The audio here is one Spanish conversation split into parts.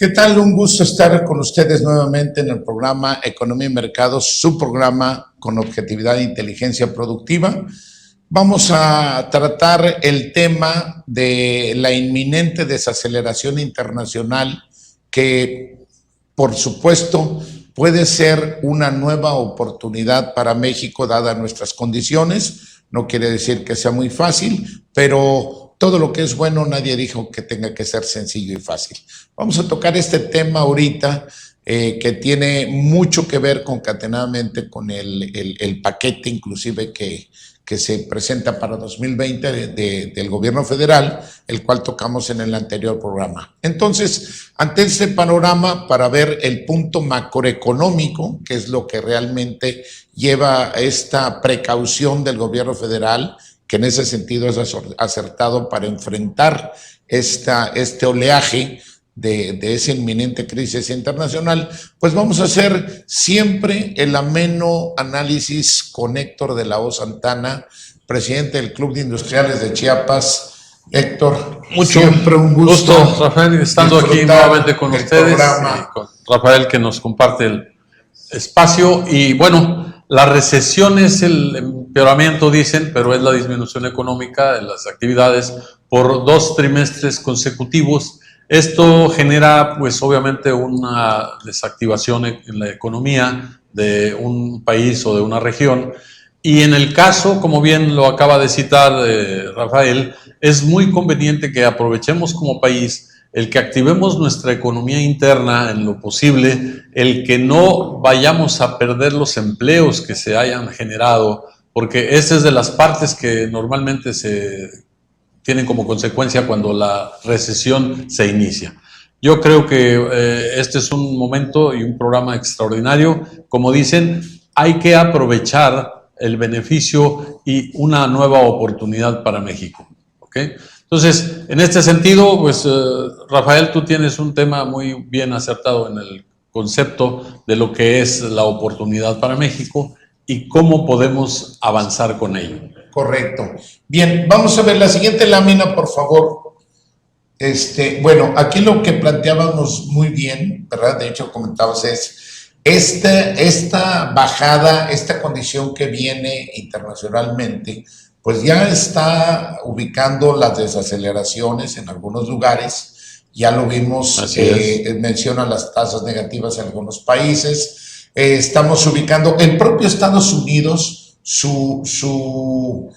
¿Qué tal? Un gusto estar con ustedes nuevamente en el programa Economía y Mercados, su programa con objetividad e inteligencia productiva. Vamos a tratar el tema de la inminente desaceleración internacional que, por supuesto, puede ser una nueva oportunidad para México dadas nuestras condiciones. No quiere decir que sea muy fácil, pero todo lo que es bueno nadie dijo que tenga que ser sencillo y fácil. Vamos a tocar este tema ahorita que tiene mucho que ver concatenadamente con el paquete inclusive que se presenta para 2020 del gobierno federal, el cual tocamos en el anterior programa. Entonces, ante este panorama, para ver el punto macroeconómico, que es lo que realmente lleva esta precaución del gobierno federal, que en ese sentido es acertado para enfrentar este oleaje de esa inminente crisis internacional, pues vamos a hacer siempre el ameno análisis con Héctor de la O Santana, presidente del Club de Industriales de Chiapas. Héctor, siempre un gusto, Rafael, estando aquí nuevamente con ustedes, y con Rafael, que nos comparte el espacio. Y bueno, la recesión es el empeoramiento, dicen, pero es la disminución económica de las actividades por 2 trimestres consecutivos. Esto genera, pues obviamente, una desactivación en la economía de un país o de una región. Y en el caso, como bien lo acaba de citar Rafael, es muy conveniente que aprovechemos como país el que activemos nuestra economía interna en lo posible, el que no vayamos a perder los empleos que se hayan generado, porque esta es de las partes que normalmente se tienen como consecuencia cuando la recesión se inicia. Yo creo que este es un momento y un programa extraordinario. Como dicen, hay que aprovechar el beneficio y una nueva oportunidad para México. ¿Okay? Entonces, en este sentido, pues Rafael, tú tienes un tema muy bien acertado en el concepto de lo que es la oportunidad para México y cómo podemos avanzar con ello. Correcto. Bien, vamos a ver la siguiente lámina, por favor. Bueno, aquí lo que planteábamos muy bien, ¿verdad? De hecho, comentabas esta bajada, esta condición que viene internacionalmente, pues ya está ubicando las desaceleraciones en algunos lugares. Ya lo vimos, menciona las tasas negativas en algunos países. Estamos ubicando el propio Estados Unidos. Su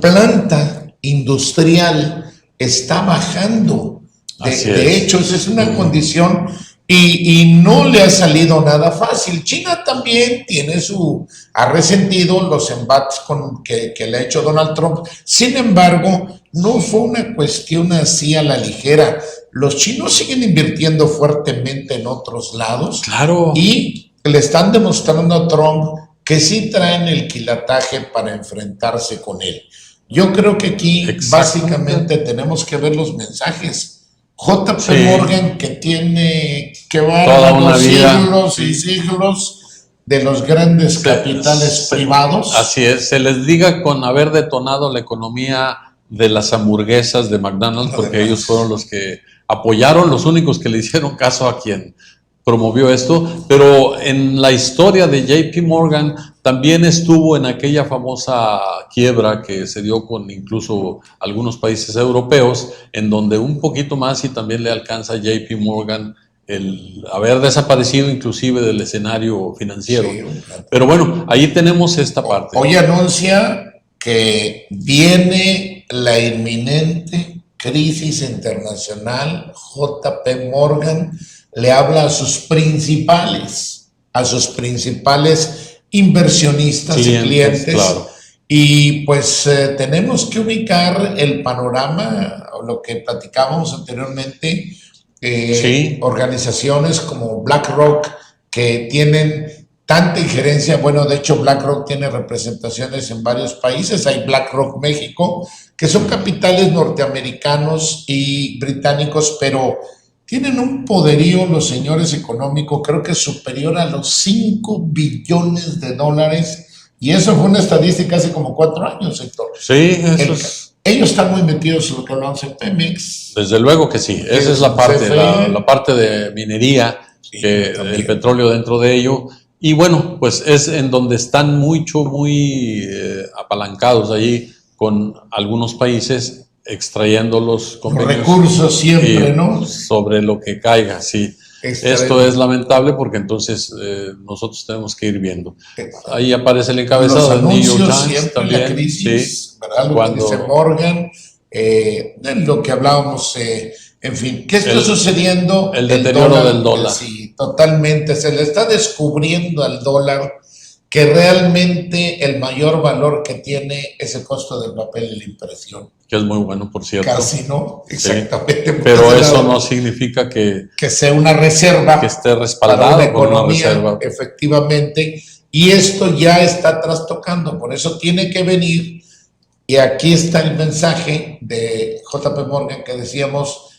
planta industrial está bajando. De hecho, esa es una condición y no le ha salido nada fácil. China también ha resentido los embates que le ha hecho Donald Trump. Sin embargo, no fue una cuestión así a la ligera. Los chinos siguen invirtiendo fuertemente en otros lados. Claro. Y le están demostrando a Trump que sí traen el quilataje para enfrentarse con él. Yo creo que aquí básicamente tenemos que ver los mensajes. JP Morgan, que va dando siglos y siglos de los grandes capitales privados. Así es, se les diga con haber detonado la economía de las hamburguesas de McDonald's, porque ellos fueron los que apoyaron, los únicos que le hicieron caso a quien promovió esto, pero en la historia de JP Morgan también estuvo en aquella famosa quiebra que se dio con incluso algunos países europeos, en donde un poquito más y también le alcanza a JP Morgan el haber desaparecido inclusive del escenario financiero. Sí, pero bueno, ahí tenemos esta parte. Hoy anuncia que viene la inminente crisis internacional. JP Morgan le habla a sus principales inversionistas y clientes. Claro. Y pues tenemos que ubicar el panorama, lo que platicábamos anteriormente, organizaciones como BlackRock que tienen tanta injerencia. Bueno, de hecho BlackRock tiene representaciones en varios países. Hay BlackRock México, que son capitales norteamericanos y británicos, pero tienen un poderío los señores económicos, creo que es superior a los 5 billones de dólares. Y eso fue una estadística hace como 4 años, Héctor. Sí, eso es Ellos están muy metidos en lo que hablamos en Pemex. Desde luego que sí, esa es la parte, la parte de minería, sí, que el petróleo dentro de ello. Y bueno, pues es en donde están muy apalancados allí con algunos países extrayendo los recursos siempre, ¿no? Sobre lo que caiga, sí. Esto es lamentable porque entonces nosotros tenemos que ir viendo. Ahí aparece el encabezado del New York Times también. La crisis, sí, ¿verdad? Lo que dice Morgan, lo que hablábamos, en fin, ¿qué está sucediendo? El deterioro del dólar. Sí, totalmente. Se le está descubriendo al dólar que realmente el mayor valor que tiene es el costo del papel y la impresión. Que es muy bueno, por cierto. Casi no, exactamente. Sí. Pero eso no significa que sea una reserva. Que esté respaldado para una economía, por una reserva. Efectivamente. Y esto ya está trastocando, por eso tiene que venir. Y aquí está el mensaje de JP Morgan que decíamos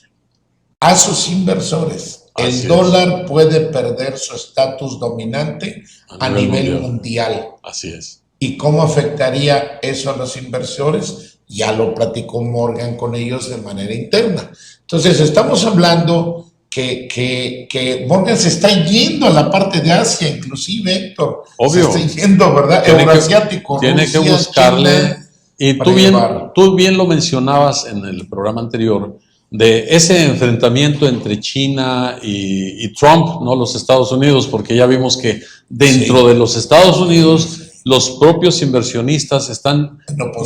a sus inversores. El dólar puede perder su estatus dominante a nivel mundial. Así es. ¿Y cómo afectaría eso a los inversores? Ya lo platicó Morgan con ellos de manera interna. Entonces, estamos hablando que Morgan se está yendo a la parte de Asia, inclusive, Héctor. Obvio. Se está yendo, ¿verdad? Euroasiático. Tiene que buscarle. China, y tú bien lo mencionabas en el programa anterior, de ese enfrentamiento entre China y Trump, no los Estados Unidos, porque ya vimos que dentro de los Estados Unidos los propios inversionistas están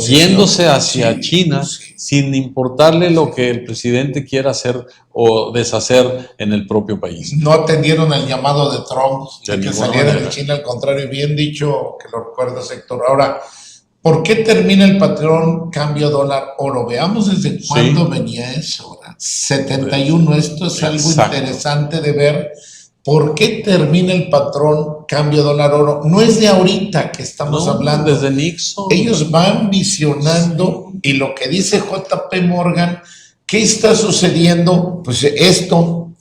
yéndose hacia China sin importarle lo que el presidente quiera hacer o deshacer en el propio país. No atendieron al llamado de Trump de que saliera de China, al contrario, bien dicho, que lo recuerdas, Héctor. Ahora, ¿por qué termina el patrón cambio dólar-oro? Veamos desde cuándo venía eso. 71, esto es algo interesante de ver. ¿Por qué termina el patrón cambio dólar-oro? No es de ahorita que estamos hablando. Desde Nixon. Ellos van visionando y lo que dice JP Morgan, ¿qué está sucediendo? Pues esto,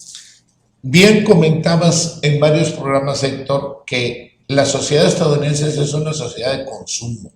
bien comentabas en varios programas, Héctor, que la sociedad estadounidense es una sociedad de consumo.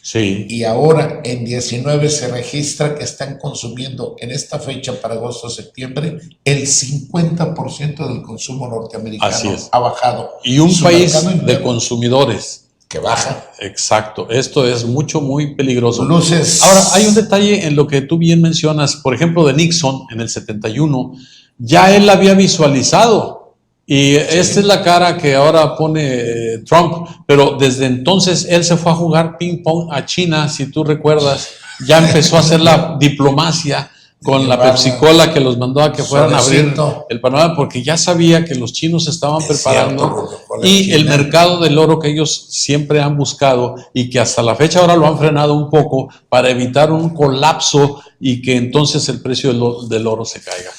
Sí. Y ahora en 19 se registra que están consumiendo en esta fecha para agosto-septiembre el 50% del consumo norteamericano. Así es. Ha bajado. Y un país de consumidores. Que baja. Exacto. Esto es muy peligroso. Luces. Ahora, hay un detalle en lo que tú bien mencionas, por ejemplo, de Nixon en el 71, ya él había visualizado. Y esta es la cara que ahora pone Trump, pero desde entonces él se fue a jugar ping pong a China, si tú recuerdas, ya empezó a hacer la diplomacia con la Pepsi-Cola que los mandó a que fueran a abrir el panorama, porque ya sabía que los chinos se estaban preparando y el mercado del oro que ellos siempre han buscado y que hasta la fecha ahora lo han frenado un poco para evitar un colapso y que entonces el precio del oro se caiga.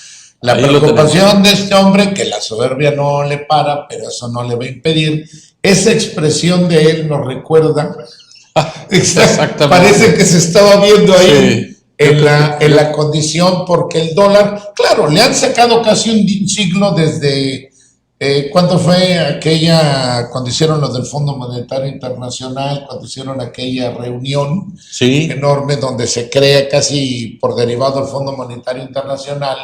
La preocupación de este hombre, que la soberbia no le para, pero eso no le va a impedir, esa expresión de él nos recuerda, exactamente. Parece que se estaba viendo ahí en la condición, porque el dólar, claro, le han sacado casi un siglo desde, ¿cuándo fue cuando hicieron lo del Fondo Monetario Internacional, cuando hicieron aquella reunión enorme donde se crea casi por derivado el Fondo Monetario Internacional?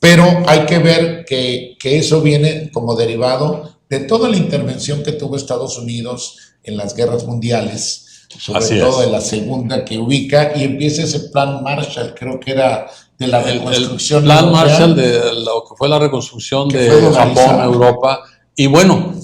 Pero hay que ver que eso viene como derivado de toda la intervención que tuvo Estados Unidos en las guerras mundiales, sobre todo en la segunda que ubica, y empieza ese plan Marshall, creo que era de la reconstrucción. El plan Marshall de lo que fue la reconstrucción de Japón, Europa, y bueno,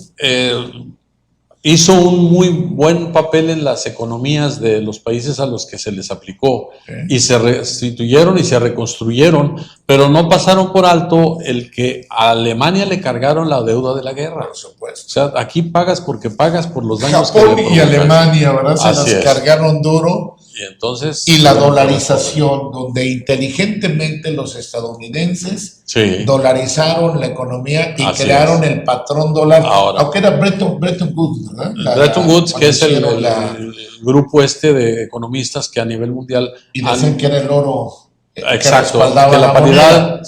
hizo un muy buen papel en las economías de los países a los que se les aplicó y se restituyeron y se reconstruyeron, pero no pasaron por alto el que a Alemania le cargaron la deuda de la guerra. Por supuesto. O sea, aquí pagas porque pagas por los daños Japón que le y Alemania, ¿verdad? Se las cargaron duro. Y entonces, y la dolarización, donde inteligentemente los estadounidenses dolarizaron la economía y crearon el patrón dólar, aunque era Bretton Woods, ¿verdad? Bretton Woods, que es el grupo de economistas que a nivel mundial... Y dicen que era el oro. Exacto, que la paridad,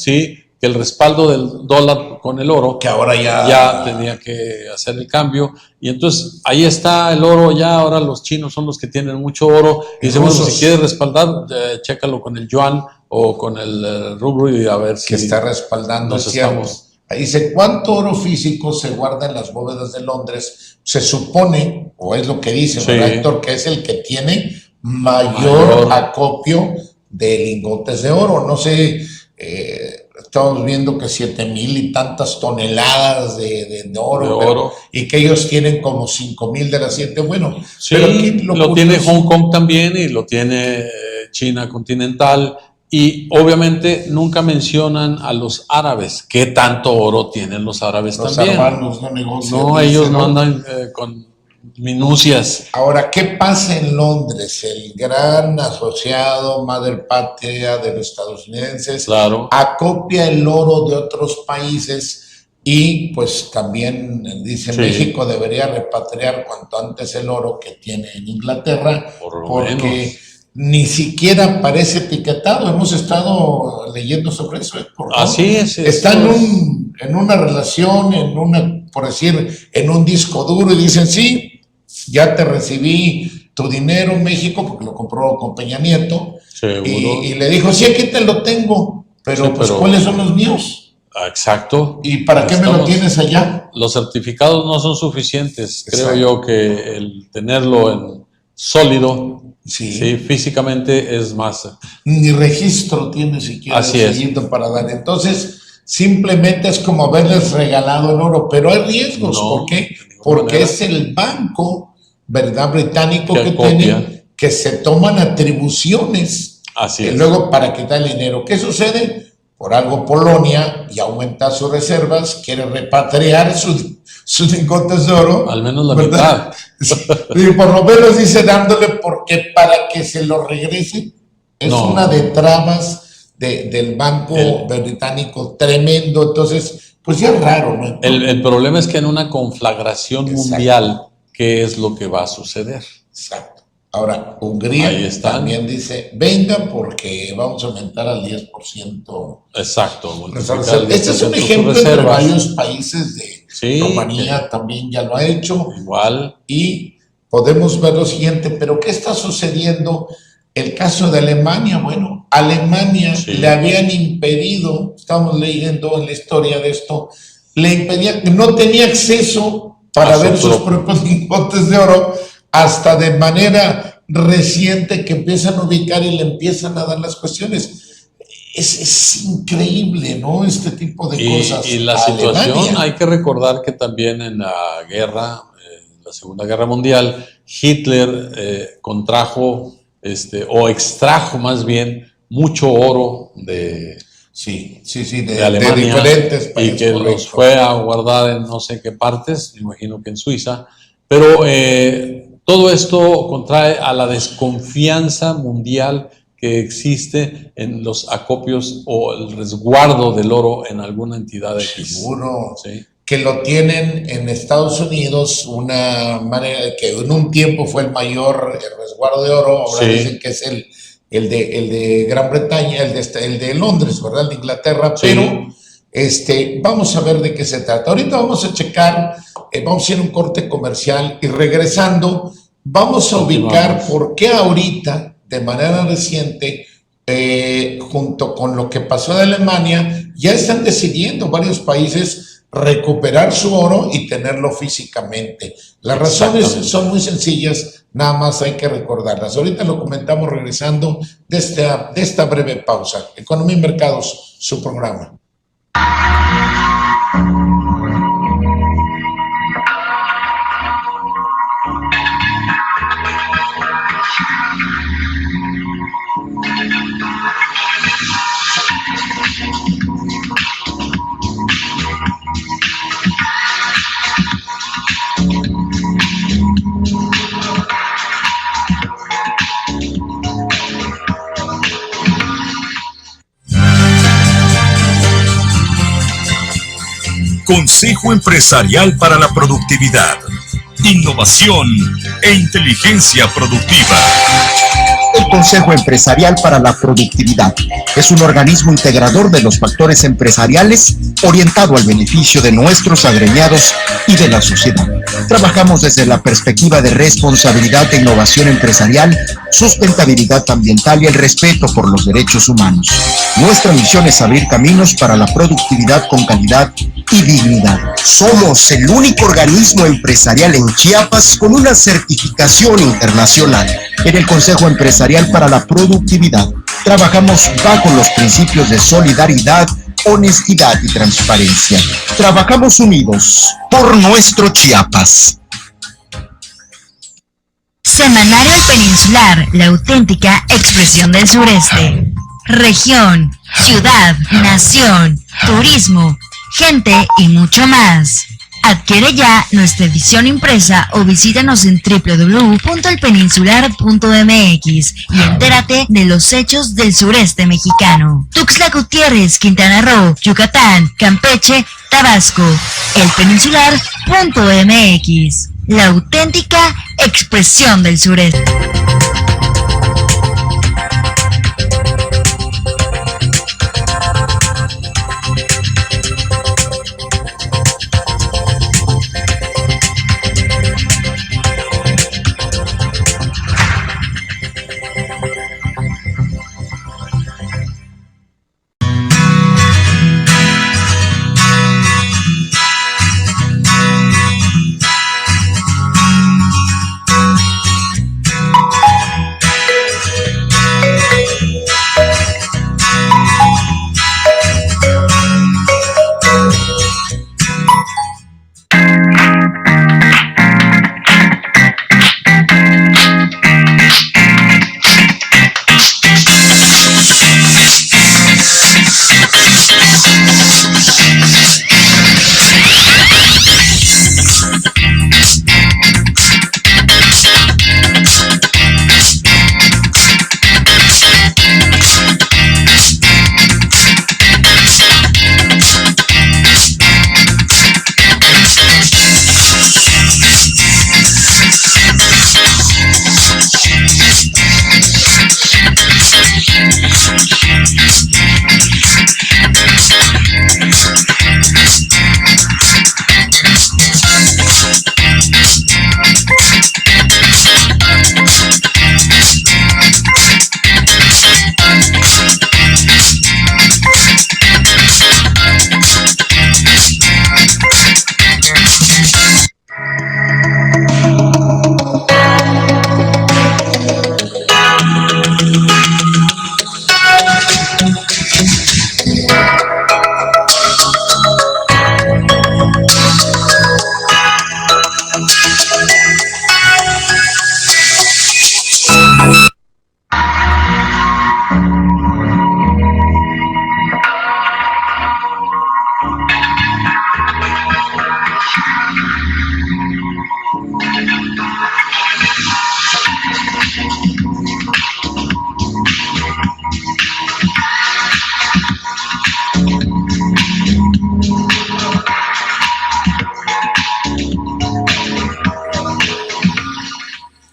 que el respaldo del dólar con el oro, que ahora ya tenía que hacer el cambio, y entonces ahí está el oro ya, ahora los chinos son los que tienen mucho oro, y dicen, bueno, si quieres respaldar, chécalo con el yuan o con el rublo y a ver si... Que está respaldando, es cierto. Ahí dice, ¿cuánto oro físico se guarda en las bóvedas de Londres? Se supone, o es lo que dice, ¿verdad, Héctor? Que es el que tiene mayor acopio de lingotes de oro. No sé, estamos viendo que 7,000 y tantas toneladas de oro, y que ellos tienen como 5,000 de las 7. Bueno, sí, pero aquí lo tiene Hong Kong también, y lo tiene China continental, y obviamente nunca mencionan a los árabes. ¿Qué tanto oro tienen los árabes también? Los hermanos no negocian. No, ellos no andan con minucias. Ahora, ¿qué pasa en Londres? El gran asociado, madre patria de los estadounidenses, acopia el oro de otros países, y pues también dice México debería repatriar cuanto antes el oro que tiene en Inglaterra, porque ni siquiera aparece etiquetado. Hemos estado leyendo sobre eso. Así es. Está en una relación, por decir, en un disco duro, y dicen, sí, ya te recibí tu dinero en México, porque lo compró con Peña Nieto. Y le dijo, sí, aquí te lo tengo, pero ¿cuáles son los míos? Exacto. ¿Y para qué me lo tienes allá? Los certificados no son suficientes. Creo yo que el tenerlo en sólido, físicamente es más. Ni registro tiene siquiera. Así es. Para dar. Entonces, simplemente es como haberles regalado el oro, pero hay riesgos. ¿Por qué? Porque es el banco, ¿verdad?, británico que tiene, que se toman atribuciones. Así es. Luego para quitar el dinero. ¿Qué sucede? Por algo Polonia, y aumenta sus reservas, quiere repatriar sus lingotes de oro. Al menos la mitad. Y por lo menos dice dándole, porque para que se lo regrese es una de trabas del banco británico tremendo. Entonces, pues ya es raro, ¿no? El problema es que en una conflagración mundial, ¿qué es lo que va a suceder? Exacto. Ahora, Hungría también dice, venga porque vamos a aumentar al 10%. Exacto. Este es un ejemplo de varios países de Rumanía también ya lo ha hecho. Igual. Y podemos ver lo siguiente, pero ¿qué está sucediendo? El caso de Alemania, bueno, Alemania le habían impedido, estamos leyendo en la historia de esto, le impedía, no tenía acceso para ver sus propios lingotes de oro, hasta de manera reciente que empiezan a ubicar y le empiezan a dar las cuestiones. Es increíble, ¿no? Este tipo de cosas. Y la situación, hay que recordar que también en la guerra, la Segunda Guerra Mundial, Hitler contrajo, o extrajo más bien, mucho oro de Alemania, de diferentes países. Y que los fue a guardar en no sé qué partes, me imagino que en Suiza. Pero todo esto contrae a la desconfianza mundial que existe en los acopios o el resguardo del oro en alguna entidad X. Seguro. Que lo tienen en Estados Unidos, una manera que en un tiempo fue el mayor resguardo de oro, ahora dicen que es el de Gran Bretaña, el de Londres, ¿verdad? El de Inglaterra, pero vamos a ver de qué se trata. Ahorita vamos a checar, vamos a ir a un corte comercial, y regresando vamos a ubicar por qué ahorita, de manera reciente, junto con lo que pasó en Alemania, ya están decidiendo varios países recuperar su oro y tenerlo físicamente. Las razones son muy sencillas, nada más hay que recordarlas. Ahorita lo comentamos regresando de esta breve pausa. Economía y Mercados, su programa. Consejo Empresarial para la Productividad, Innovación e Inteligencia Productiva. El Consejo Empresarial para la Productividad. Es un organismo integrador de los factores empresariales orientado al beneficio de nuestros agremiados y de la sociedad. Trabajamos desde la perspectiva de responsabilidad e innovación empresarial, sustentabilidad ambiental y el respeto por los derechos humanos. Nuestra misión es abrir caminos para la productividad con calidad y dignidad. Somos el único organismo empresarial en Chiapas con una certificación internacional. En el Consejo Empresarial para la Productividad trabajamos bajo los principios de solidaridad, honestidad y transparencia. Trabajamos unidos por nuestro Chiapas. Semanario El Peninsular, la auténtica expresión del sureste. Región, ciudad, nación, turismo, gente y mucho más. Adquiere ya nuestra edición impresa o visítanos en www.elpeninsular.mx y entérate de los hechos del sureste mexicano. Tuxtla Gutiérrez, Quintana Roo, Yucatán, Campeche, Tabasco. Elpeninsular.mx, la auténtica expresión del sureste.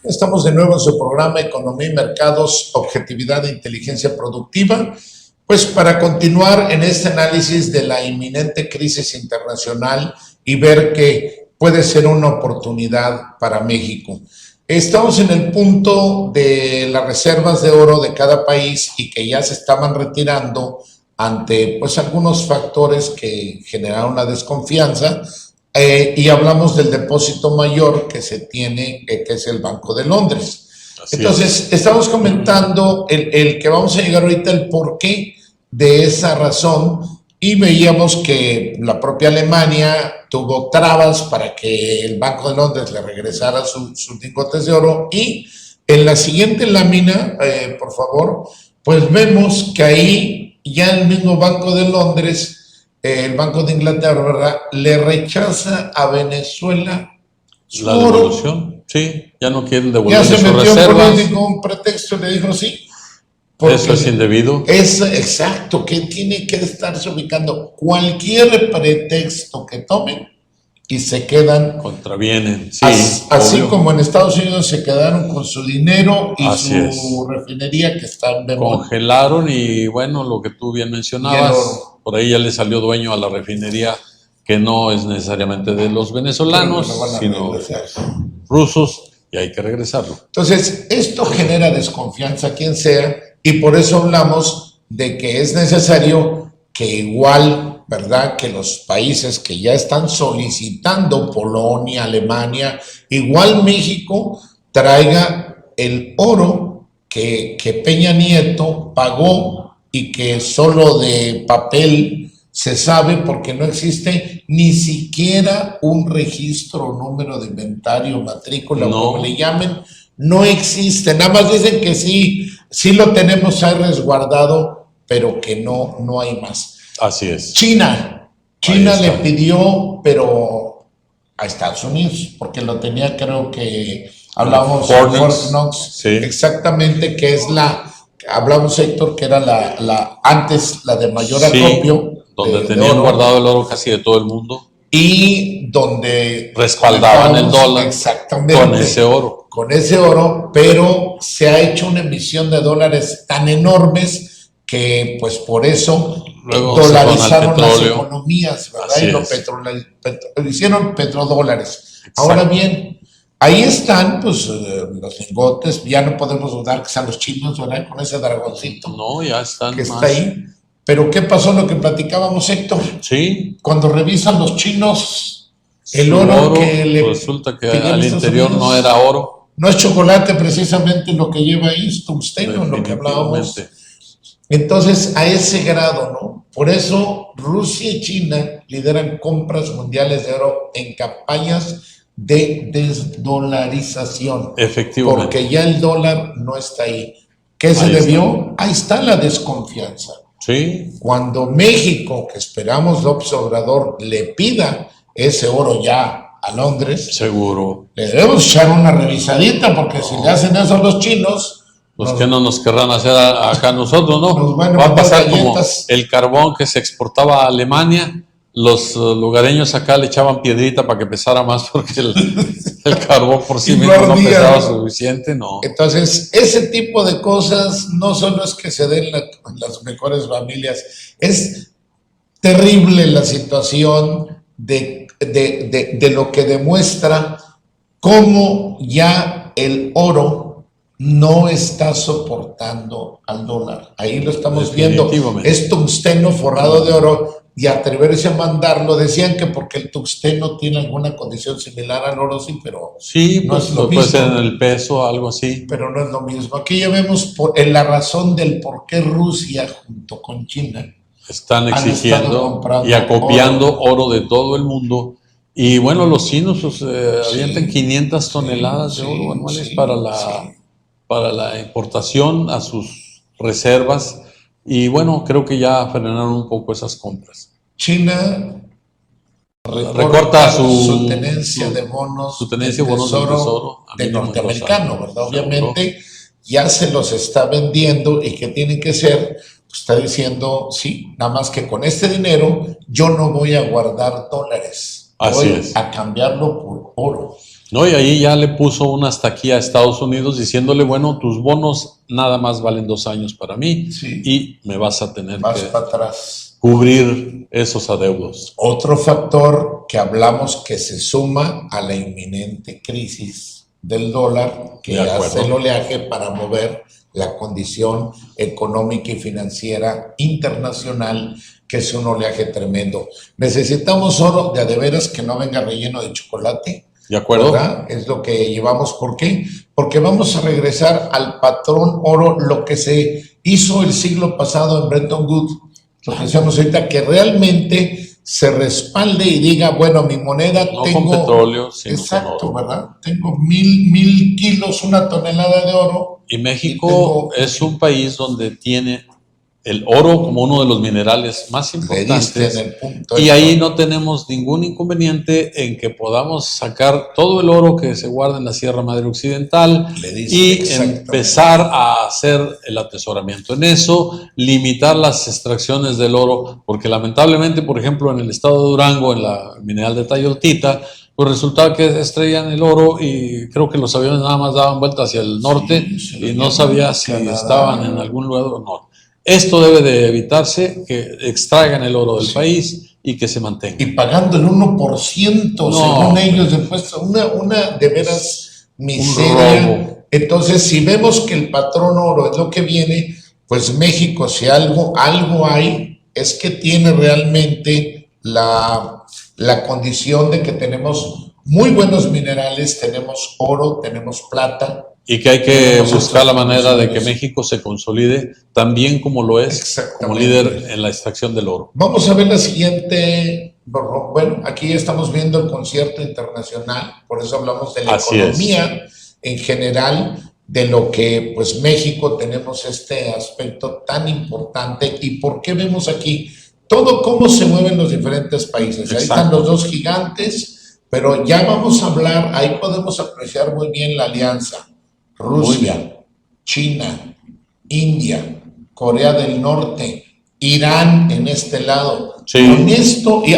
Estamos de nuevo en su programa Economía y Mercados, Objetividad e Inteligencia Productiva, pues para continuar en este análisis de la inminente crisis internacional y ver que puede ser una oportunidad para México. Estamos en el punto de las reservas de oro de cada país y que ya se estaban retirando ante pues algunos factores que generaron la desconfianza. Y hablamos del depósito mayor que se tiene, que es el Banco de Londres. Entonces, estamos comentando el que vamos a llegar ahorita, el porqué de esa razón, y veíamos que la propia Alemania tuvo trabas para que el Banco de Londres le regresara sus lingotes de oro, y en la siguiente lámina, por favor, pues vemos que ahí ya el mismo Banco de Londres, el Banco de Inglaterra, ¿verdad?, le rechaza a Venezuela la devolución. Sí, ya no quieren devolver sus reservas. Ya se metió reservas. un político, un pretexto, le dijo sí. Eso es indebido. Es exacto, que tiene que estarse ubicando cualquier pretexto que tomen, y se quedan, contravienen. Sí, así obvio. como en Estados Unidos se quedaron con su dinero y Así su refinería que está en Bemol. Congelaron y bueno, lo que tú bien Y el mencionabas, oro. por ahí ya le salió dueño a la refinería que no es necesariamente de los venezolanos, Pero lo van a sino regresar. rusos, y hay que regresarlo. Entonces, esto genera desconfianza a quien sea y por eso hablamos de que es necesario que igual, ¿verdad? Que los países que ya están solicitando, Polonia, Alemania, igual México, traiga el oro que Peña Nieto pagó y que solo de papel se sabe porque no existe ni siquiera un registro, número de inventario, matrícula, No. o como le llamen, no existe. Nada más dicen que sí lo tenemos ahí resguardado, pero que no hay más. Así es. China Ahí le está. pidió, pero a Estados Unidos, porque lo tenía, creo que hablamos Fort de Knox. Fort Knox, Sí. exactamente, que es hablamos, Héctor, que era antes la de mayor Sí, acopio, donde de tenían oro, guardado el oro casi de todo el mundo, y donde respaldaban el dólar exactamente con ese oro. con ese oro, pero se ha hecho una emisión de dólares tan enormes que pues por eso Luego se van al dolarizaron las petróleo. economías, ¿verdad? Así Y lo es. hicieron petrodólares. Exacto. Ahora bien, ahí están pues los lingotes, ya no podemos dudar que sean los chinos, ¿verdad? Con ese dragoncito No, ya están que más. está ahí. Pero ¿qué pasó? Lo que platicábamos, Héctor. Sí. Cuando revisan los chinos, el Su oro que le resulta que pidieron al Estados interior Unidos no era oro. no es chocolate precisamente lo que lleva ahí, es tungsteno, lo que hablábamos. Definitivamente. Entonces, a ese grado, ¿no? Por eso Rusia y China lideran compras mundiales de oro en campañas de desdolarización. Efectivamente. Porque ya el dólar no está ahí. ¿Qué se Ahí está. debió? Ahí está la desconfianza. Sí, Cuando México, que esperamos López Obrador, le pida ese oro ya a Londres, seguro. le debemos echar una revisadita, porque si le hacen eso a los chinos, Pues que no nos querrán hacer acá nosotros, ¿no? Nos van a Va a mandar pasar como galletas. el carbón que se exportaba a Alemania. Los lugareños acá le echaban piedrita para que pesara más, porque el carbón por sí Y no mismo no ardía, pesaba ¿no? suficiente, no. entonces ese tipo de cosas no solo es que se den en las mejores familias, es terrible la situación de lo que demuestra cómo ya el oro no está soportando al dólar. Ahí lo estamos viendo. Definitivamente. Es tungsteno forrado de oro y atreverse a mandarlo. Decían que porque el tungsteno tiene alguna condición similar al oro, sí, pero Sí, no pues es lo puede ser mismo. en el peso, algo así. Pero no es lo mismo. Aquí ya vemos en la razón del por qué Rusia junto con China Están estado exigiendo comprando y acopiando oro de todo el mundo. Y bueno, los chinos pues, avientan 500 toneladas de oro anuales para la importación a sus reservas. Y bueno, creo que ya frenaron un poco esas compras. China Recorta su tenencia de bonos, su tenencia de bonos del tesoro a de mínimos 2 norteamericano, años. ¿verdad? Obviamente ya se los está vendiendo y que tienen que ser, pues, está diciendo, sí, nada más que con este dinero yo no voy a guardar dólares, Así voy es. a cambiarlo por oro. No, y ahí ya le puso una hasta aquí a Estados Unidos diciéndole, bueno, tus bonos nada más valen 2 años para mí Sí. y me vas a tener Más que para atrás. cubrir esos adeudos. Otro factor que hablamos que se suma a la inminente crisis del dólar, que De acuerdo. hace el oleaje para mover la condición económica y financiera internacional, que es un oleaje tremendo. Necesitamos oro de a de veras que no venga relleno de chocolate. ¿De acuerdo? ¿Verdad? Es lo que llevamos. ¿Por qué? Porque vamos a regresar al patrón oro, lo que se hizo el siglo pasado en Bretton Woods, lo que decíamos ahorita, que realmente se respalde y diga, bueno, mi moneda No tengo... con petróleo, sino exacto, con oro. ¿verdad? Tengo 1000 kilos, una tonelada de oro. Y México Y tengo- es un país donde tiene el oro como uno de los minerales más importantes, en el punto y ahí no tenemos ningún inconveniente en que podamos sacar todo el oro que se guarda en la Sierra Madre Occidental y empezar a hacer el atesoramiento en eso, limitar las extracciones del oro, porque lamentablemente, por ejemplo, en el estado de Durango, en la mineral de Tayoltita, pues resultaba que extraían el oro y creo que los aviones nada más daban vuelta hacia el norte y no sabía si estaban en algún lugar o no. Esto debe de evitarse, que extraigan el oro del país y que se mantenga. Y pagando el 1%, según ellos, de impuestos, una de veras miseria. Entonces, si vemos que el patrón oro es lo que viene, pues México, si algo hay, es que tiene realmente la condición de que tenemos muy buenos minerales, tenemos oro, tenemos plata. Y que hay que buscar la manera de que México se consolide también como lo es, como líder en la extracción del oro. Vamos a ver la siguiente. Bueno, aquí estamos viendo el concierto internacional, por eso hablamos de la economía en general, de lo que pues México tenemos este aspecto tan importante. ¿Y por qué vemos aquí todo cómo se mueven los diferentes países? Ahí están los dos gigantes, pero ya vamos a hablar, ahí podemos apreciar muy bien la alianza. Rusia, China, India, Corea del Norte, Irán en este lado. Sí. Con esto, y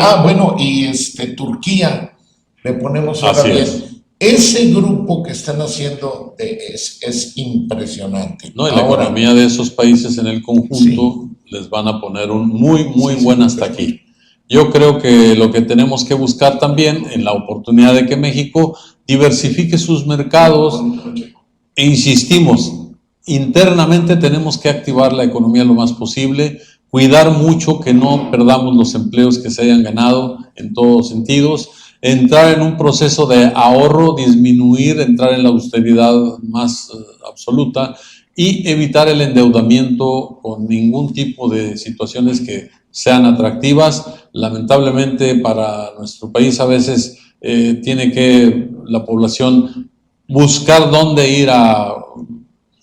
Turquía, le ponemos ahora bien. Ese grupo que están haciendo es impresionante. No, y la economía de esos países en el conjunto les van a poner un muy buen hasta aquí. Yo creo que lo que tenemos que buscar también en la oportunidad de que México diversifique sus mercados. E insistimos, internamente tenemos que activar la economía lo más posible, cuidar mucho que no perdamos los empleos que se hayan ganado en todos sentidos, entrar en un proceso de ahorro, disminuir, entrar en la austeridad más absoluta y evitar el endeudamiento con ningún tipo de situaciones que sean atractivas. Lamentablemente para nuestro país a veces tiene que la población buscar dónde ir a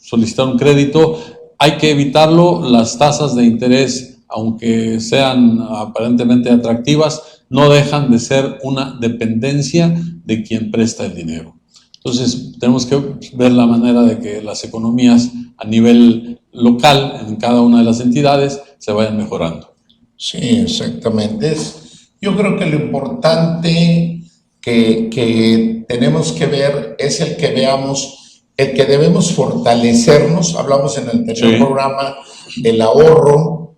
solicitar un crédito. Hay que evitarlo. Las tasas de interés, aunque sean aparentemente atractivas, no dejan de ser una dependencia de quien presta el dinero. Entonces, tenemos que ver la manera de que las economías a nivel local, en cada una de las entidades, se vayan mejorando. Sí, exactamente. Yo creo que lo importante que tenemos que ver es el que veamos, el que debemos fortalecernos. Hablamos en el anterior programa del ahorro,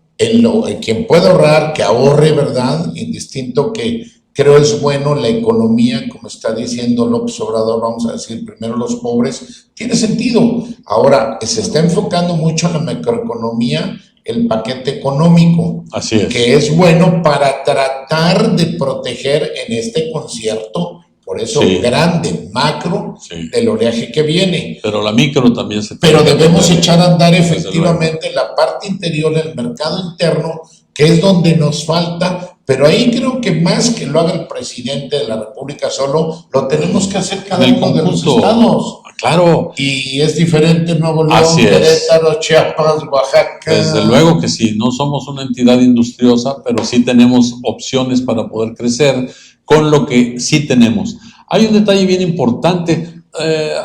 quien puede ahorrar, que ahorre, ¿verdad? Indistinto que creo es bueno la economía, como está diciendo López Obrador, vamos a decir primero los pobres, tiene sentido. Ahora, se está enfocando mucho en la macroeconomía, el paquete económico, que es bueno para tratar de proteger en este concierto, por eso grande, macro, del oleaje que viene. Pero la micro también se Pero debemos echar a andar efectivamente la parte interior, el mercado interno, que es donde nos falta, pero ahí creo que más que lo haga el presidente de la República solo, lo tenemos que hacer cada uno de los estados. Claro. Y es diferente Nuevo León, Querétaro, Chiapas, Oaxaca. Desde luego que sí, no somos una entidad industriosa, pero sí tenemos opciones para poder crecer con lo que sí tenemos. Hay un detalle bien importante.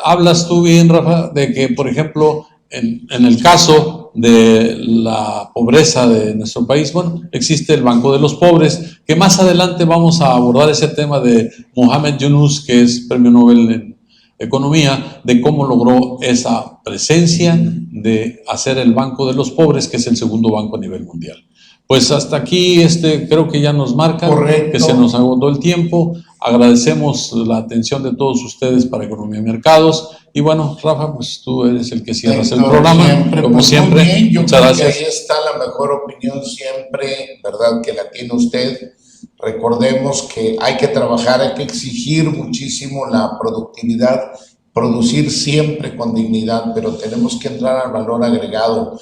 Hablas tú bien, Rafa, de que, por ejemplo, en el caso de la pobreza de nuestro país, bueno, existe el Banco de los Pobres, que más adelante vamos a abordar ese tema de Mohamed Yunus, que es Premio Nobel en Economía, de cómo logró esa presencia de hacer el Banco de los Pobres, que es el segundo banco a nivel mundial. Pues hasta aquí creo que ya nos marca que se nos agotó el tiempo. Agradecemos la atención de todos ustedes para Economía y Mercados. Y bueno, Rafa, pues tú eres el que cierras el programa, como siempre. Muy bien. Yo Muchas creo gracias. Que ahí está la mejor opinión siempre, ¿verdad? Que la tiene usted. Recordemos que hay que trabajar, hay que exigir muchísimo la productividad, producir siempre con dignidad, pero tenemos que entrar al valor agregado.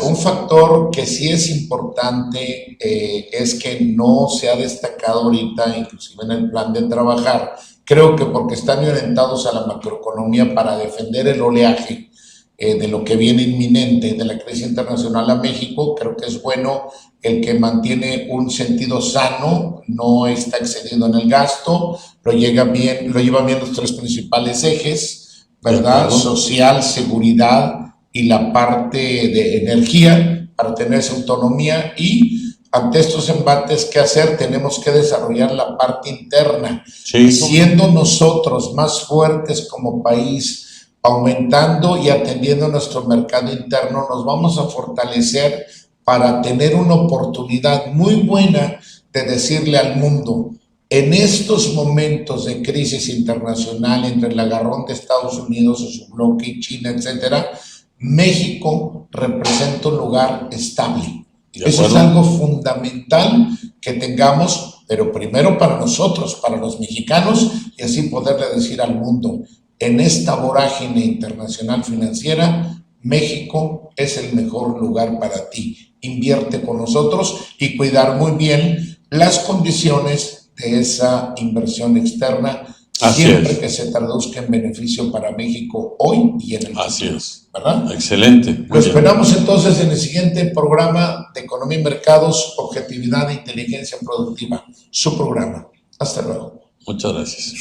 Un factor que sí es importante es que no se ha destacado ahorita, inclusive en el plan de trabajar, creo que porque están orientados a la macroeconomía para defender el oleaje, de lo que viene inminente de la crisis internacional a México. Creo que es bueno el que mantiene un sentido sano, no está excediendo en el gasto, lo lleva bien los tres principales ejes, ¿verdad? Social, seguridad y la parte de energía para tener esa autonomía. Y ante estos embates, ¿qué hacer? Tenemos que desarrollar la parte interna. Sí. Siendo nosotros más fuertes como país, aumentando y atendiendo nuestro mercado interno, nos vamos a fortalecer para tener una oportunidad muy buena de decirle al mundo, en estos momentos de crisis internacional entre el agarrón de Estados Unidos y su bloque y China, etcétera, México representa un lugar estable. Eso es algo fundamental que tengamos, pero primero para nosotros, para los mexicanos, y así poderle decir al mundo, en esta vorágine internacional financiera, México es el mejor lugar para ti. Invierte con nosotros y cuidar muy bien las condiciones de esa inversión externa, siempre que se traduzca en beneficio para México hoy y en el futuro. Así es. ¿Verdad? Excelente. Lo esperamos entonces en el siguiente programa de Economía y Mercados, Objetividad e Inteligencia Productiva. Su programa. Hasta luego. Muchas gracias.